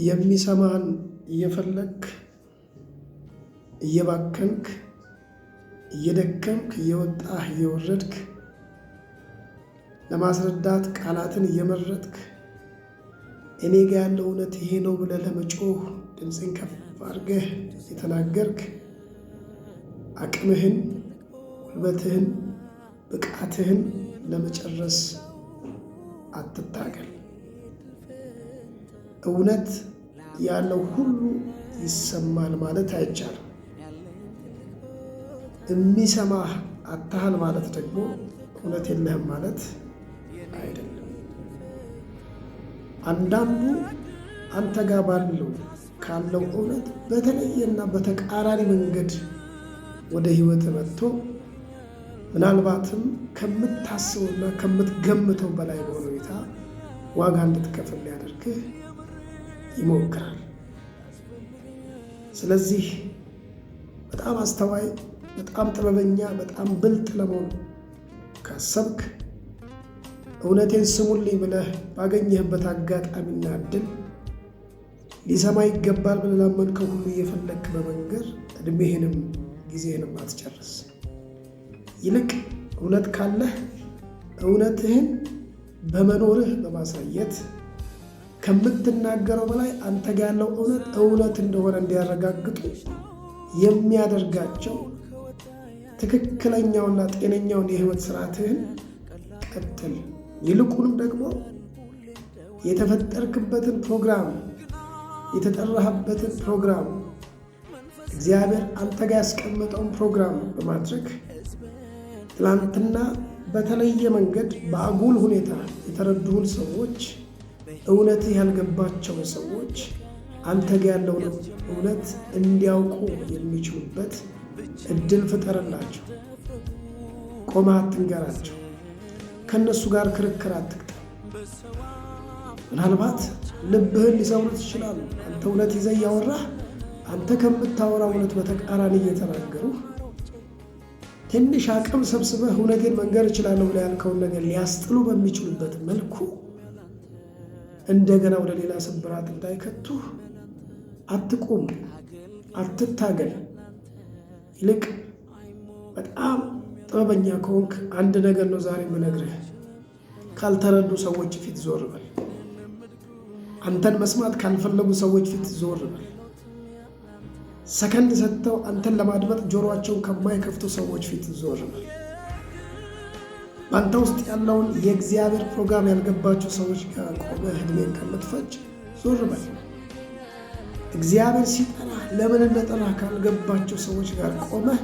የሚሰማህን እየፈለክ እየባከንክ እየደከምክ እየወጣህ እየወረድክ ለማስረዳት ቃላትን እየመረጥክ እኔ ጋር ያለው እውነት ይሄ ነው ብለህ ለመጮህ ድምፅን ከፍ አድርገህ የተናገርክ አቅምህን፣ ጉልበትህን፣ ብቃትህን ለመጨረስ አትታገል። እውነት ያለው ሁሉ ይሰማል ማለት አይቻልም። የሚሰማህ አታህል ማለት ደግሞ እውነት የለህም ማለት አይደለም። አንዳንዱ አንተ ጋር ባለው ካለው እውነት በተለየና በተቃራኒ መንገድ ወደ ህይወት መጥቶ ምናልባትም ከምታስበውና ከምትገምተው በላይ በሆነ ሁኔታ ዋጋ እንድትከፍል ሊያደርግህ ይሞክራል። ስለዚህ በጣም አስተዋይ፣ በጣም ጥበበኛ፣ በጣም ብልጥ ለመሆን ካሰብክ እውነቴን ስሙልኝ ብለህ ባገኘህበት አጋጣሚና እድል ሊሰማ ይገባል ብለህ ላመንከው ሁሉ እየፈለግክ በመንገር እድሜህንም ጊዜህንም አትጨርስ። ይልቅ እውነት ካለህ እውነትህን በመኖርህ በማሳየት ከምትናገረው በላይ አንተ ጋር ያለው እውነት እንደሆነ እንዲያረጋግጡ የሚያደርጋቸው ትክክለኛውና ጤነኛውን የህይወት ስርዓትህን ቀጥል። ይልቁንም ደግሞ የተፈጠርክበትን ፕሮግራም፣ የተጠራህበትን ፕሮግራም፣ እግዚአብሔር አንተ ጋር ያስቀመጠውን ፕሮግራም በማድረግ ትላንትና በተለየ መንገድ በአጉል ሁኔታ የተረዱህን ሰዎች፣ እውነትህ ያልገባቸውን ሰዎች አንተ ጋር ያለውን እውነት እንዲያውቁ የሚችሉበት እድል ፍጠርላቸው። ቆመህ አትንገራቸው። ከእነሱ ጋር ክርክር አትግጠም። ምናልባት ልብህን ሊሰውሩት ይችላሉ። አንተ እውነት ይዘህ እያወራህ አንተ ከምታወራው እውነት በተቃራኒ እየተናገሩ ትንሽ አቅም ሰብስበህ እውነቴን መንገር እችላለሁ ብለህ ያልከውን ነገር ሊያስጥሉ በሚችሉበት መልኩ እንደገና ወደ ሌላ ስብራት እንዳይከቱህ አትቁም፣ አትታገል። ይልቅ በጣም ጥበበኛ ከሆንክ አንድ ነገር ነው ዛሬ የምነግርህ። ካልተረዱ ሰዎች ፊት ዞር በል። አንተን መስማት ካልፈለጉ ሰዎች ፊት ዞር በል። ሰከንድ ሰጥተው አንተን ለማድመጥ ጆሮአቸውን ከማይከፍቱ ሰዎች ፊት ዞር በል። በአንተ ውስጥ ያለውን የእግዚአብሔር ፕሮግራም ያልገባቸው ሰዎች ጋር ቆመህ ዕድሜን ከምትፈጅ ዞር በል። እግዚአብሔር ሲጠራህ ለምን እንደጠራህ ካልገባቸው ሰዎች ጋር ቆመህ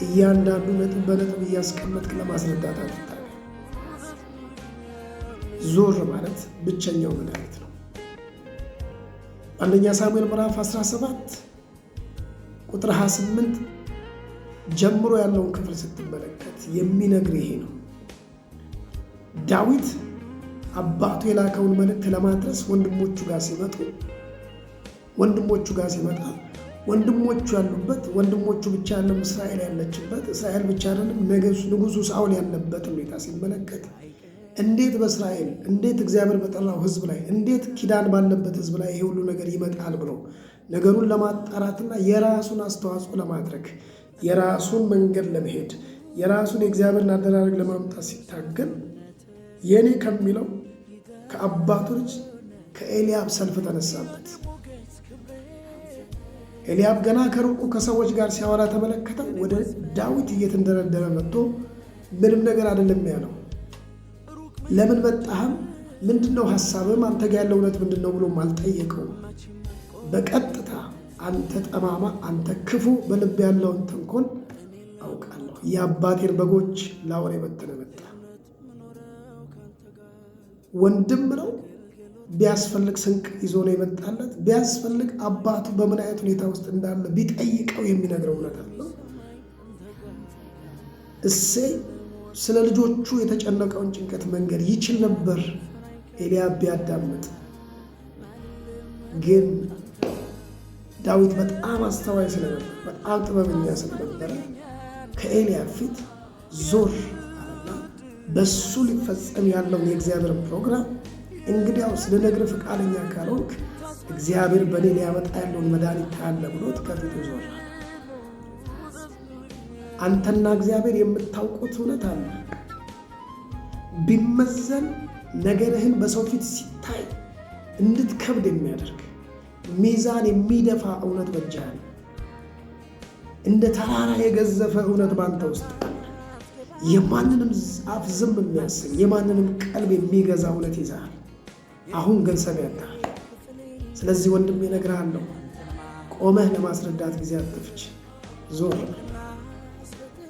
እያንዳንዱ ነጥብ በነጥብ እያስቀመጥክ ለማስረዳት አትታገል። ዞር ማለት ብቸኛው መድኃኒት ነው። አንደኛ ሳሙኤል ምዕራፍ 17 ቁጥር 28 ጀምሮ ያለውን ክፍል ስትመለከት የሚነግር ይሄ ነው። ዳዊት አባቱ የላከውን መልእክት ለማድረስ ወንድሞቹ ጋር ሲመጣ ወንድሞቹ ያሉበት፣ ወንድሞቹ ብቻ ያለም እስራኤል ያለችበት፣ እስራኤል ብቻ አይደለም ንጉሱ ሳኦል ያለበት ሁኔታ ሲመለከት እንዴት በእስራኤል እንዴት እግዚአብሔር በጠራው ሕዝብ ላይ እንዴት ኪዳን ባለበት ሕዝብ ላይ ይሄ ሁሉ ነገር ይመጣል ብሎ ነገሩን ለማጣራትና የራሱን አስተዋጽኦ ለማድረግ የራሱን መንገድ ለመሄድ የራሱን የእግዚአብሔርን አደራረግ ለማምጣት ሲታገል የኔ ከሚለው ከአባቱ ልጅ ከኤልያብ ሰልፍ ተነሳበት። ኤልያብ ገና ከሩቁ ከሰዎች ጋር ሲያወራ ተመለከተ። ወደ ዳዊት እየተንደረደረ መጥቶ ምንም ነገር አይደለም ያለው። ለምን መጣህም? ምንድነው ሐሳብም? አንተ ጋር ያለው እውነት ምንድነው ብሎ አልጠየቀውም። በቀጥታ አንተ ጠማማ፣ አንተ ክፉ፣ በልብ ያለውን ተንኮል አውቃለሁ፣ የአባቴን በጎች ላወሬ በተነ መጣ። ወንድም ነው። ቢያስፈልግ ስንቅ ይዞ ነው የመጣለት። ቢያስፈልግ አባቱ በምን አይነት ሁኔታ ውስጥ እንዳለ ቢጠይቀው የሚነግረው እውነት አለው። እሴይ ስለ ልጆቹ የተጨነቀውን ጭንቀት መንገድ ይችል ነበር ኤልያብ ቢያዳምጥ። ግን ዳዊት በጣም አስተዋይ ስለነበር፣ በጣም ጥበበኛ ስለነበረ ከኤልያብ ፊት ዞር አለና በሱ ሊፈጸም ያለውን የእግዚአብሔርን ፕሮግራም እንግዲያውስ ልነግርህ ፈቃደኛ ካልሆንክ እግዚአብሔር በእኔ ሊያመጣ ያለውን መድኃኒት ታያለ ብሎት ከፊቱ ዞር። አንተና እግዚአብሔር የምታውቁት እውነት አለ። ቢመዘን ነገርህን በሰው ፊት ሲታይ እንድትከብድ የሚያደርግ ሚዛን የሚደፋ እውነት በእጅህ እንደ ተራራ የገዘፈ እውነት ባንተ ውስጥ አለ። የማንንም አፍ ዝም የሚያሰኝ የማንንም ቀልብ የሚገዛ እውነት ይዘሃል። አሁን ግን ሰብ ያጣል። ስለዚህ ወንድሜ እነግርሃለሁ፣ ቆመህ ለማስረዳት ጊዜ አትፍች፣ ዞር።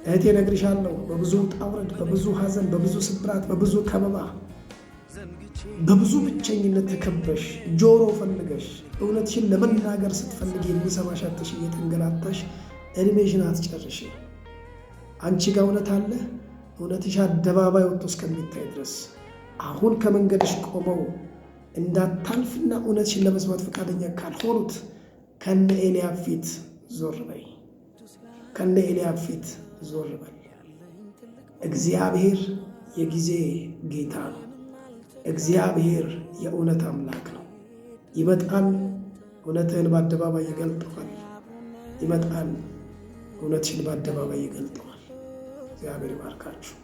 እህቴ እነግርሻለሁ፣ በብዙ ውጣ ውረድ፣ በብዙ ሐዘን፣ በብዙ ስብራት፣ በብዙ ከበባ፣ በብዙ ብቸኝነት ተከበሽ ጆሮ ፈልገሽ እውነትሽን ለመናገር ስትፈልግ የሚሰማሽ አጥተሽ እየተንገላታሽ እድሜሽን አትጨርሽ። አንቺ ጋር እውነት አለ። እውነትሽ አደባባይ ወጥቶ እስከሚታይ ድረስ አሁን ከመንገድሽ ቆመው እንዳታልፍና እውነትሽን ለመስማት ፈቃደኛ ካልሆኑት ከነ ኤልያብ ፊት ዞር በይ። ከነ ኤልያብ ፊት ዞር በል። እግዚአብሔር የጊዜ ጌታ ነው። እግዚአብሔር የእውነት አምላክ ነው። ይመጣል፣ እውነትህን በአደባባይ ይገልጠዋል። ይመጣል፣ እውነትሽን በአደባባይ ይገልጠዋል። እግዚአብሔር ይባርካችሁ።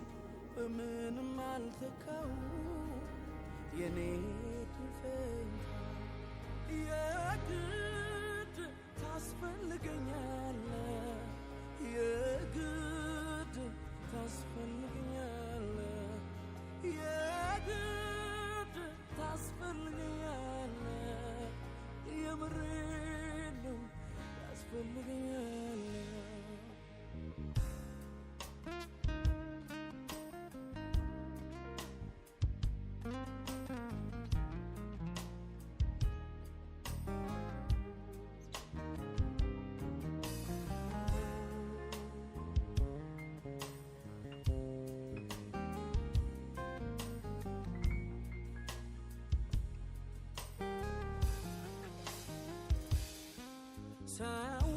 ሰው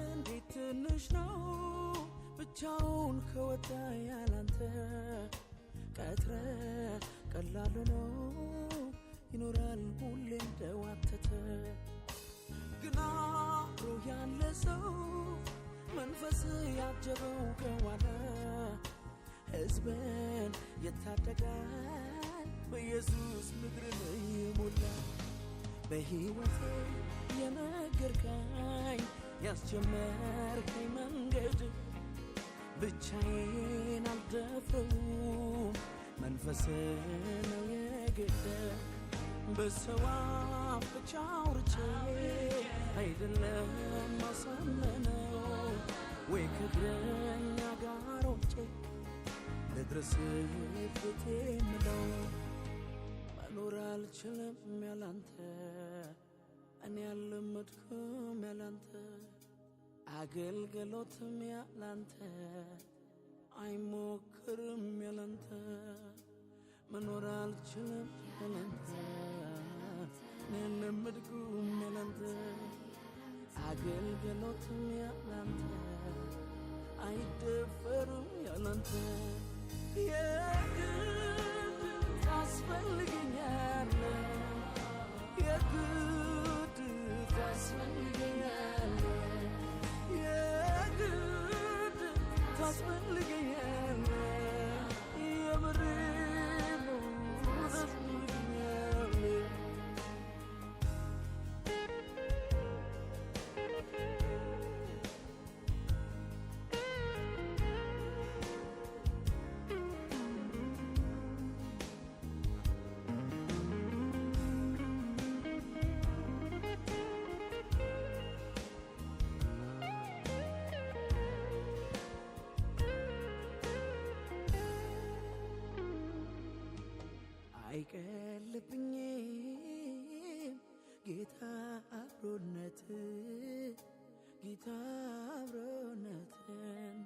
እንዴት ትንሽ ነው ብቻውን ከወጣ ያላንተ ቀትረ ቀላሉ ነው ይኖራል ሁሌ እንደዋተተ ግና አብሮ ያለ ሰው መንፈስ ያጀበው ከዋለ ሕዝብን የታደጋል በኢየሱስ ምድርን ይሞላ በሕይወቴ የነገርከኝ ያስጀመርከኝ መንገድ ብቻዬን አልደፍረውም መንፈስ ነው የግድ በሰው አፍ ብቻ አውርቼ አይደለም ማሳመነው ወይ ከእግረኛ ጋር ወጬ ልድረስ ፊቴ የምለው መኖር አልችልም ያላንተ እኔ ያልለመድኩም ያላንተ አገልግሎትም ያላንተ አይሞክርም ያላንተ መኖር አልችልም ያላንተ እኔ ያልለመድኩም ያላንተ አገልግሎትም ያላንተ አይደፈርም ያላንተ የግድ ታስፈልገኛለህ የግድ ታስፈልገኛለህ የግድ ታስፈልገኛለህ የምሬን ነው ታስፈልገኛለህ አይቀልብኝም ጌታ አብሮነት ጌታ አብሮነትን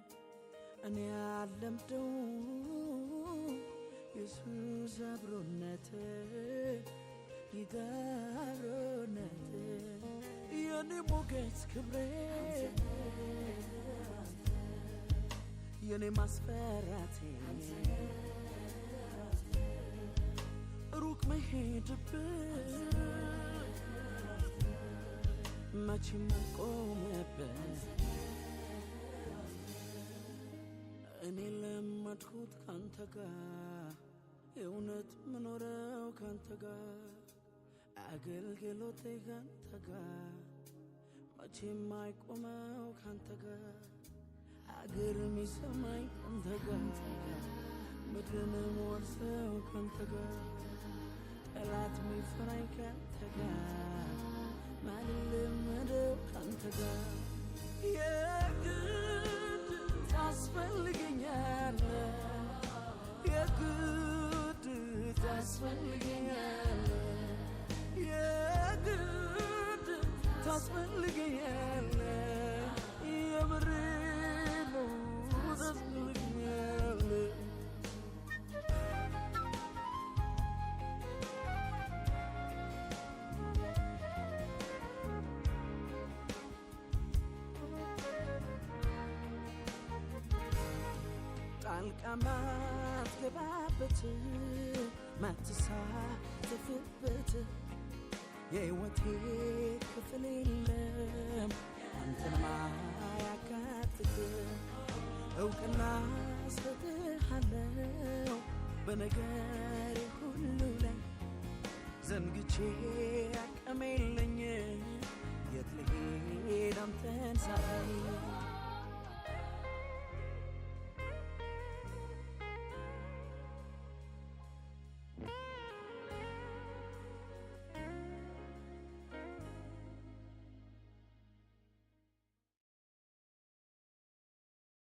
እኔ አለምደው ኢየሱስ አብሮነት ጌታ አብሮነት የኔ ሞገስ ክብሬ የኔ ማስፈራቴ ሩቅ መሄድብህ መቼም አልቆመበት እኔ ለመድኩት ካንተ ጋር የእውነት ምኖረው ካንተ ጋር አገልግሎቴ ካንተ ጋር መቼም አይቆመው ካንተ ጋር አገር ሚሰማኝ ካንተ ጋር ምድርን ወርሰው ካንተ ጋር ጠላት ሚፈራኝ ካንተ ጋር ማልለመደው ካንተ ጋር የግድ ታስፈልገኛለህ የግድ ታስፈልገኛለህ የግድ ታስፈልገኛለህ የምሬ ነው ታስፈልገኛለህ ጣልቃ ማትገባበት ማትሳተፍበት የሕይወቴ ክፍል የለም አንተን ማያካትት እውቅና ሰጥሃለው በነገሬ ሁሉ ላይ ዘንግቼ አቅም የለኝ የት ልሄድ አንተን ሳይ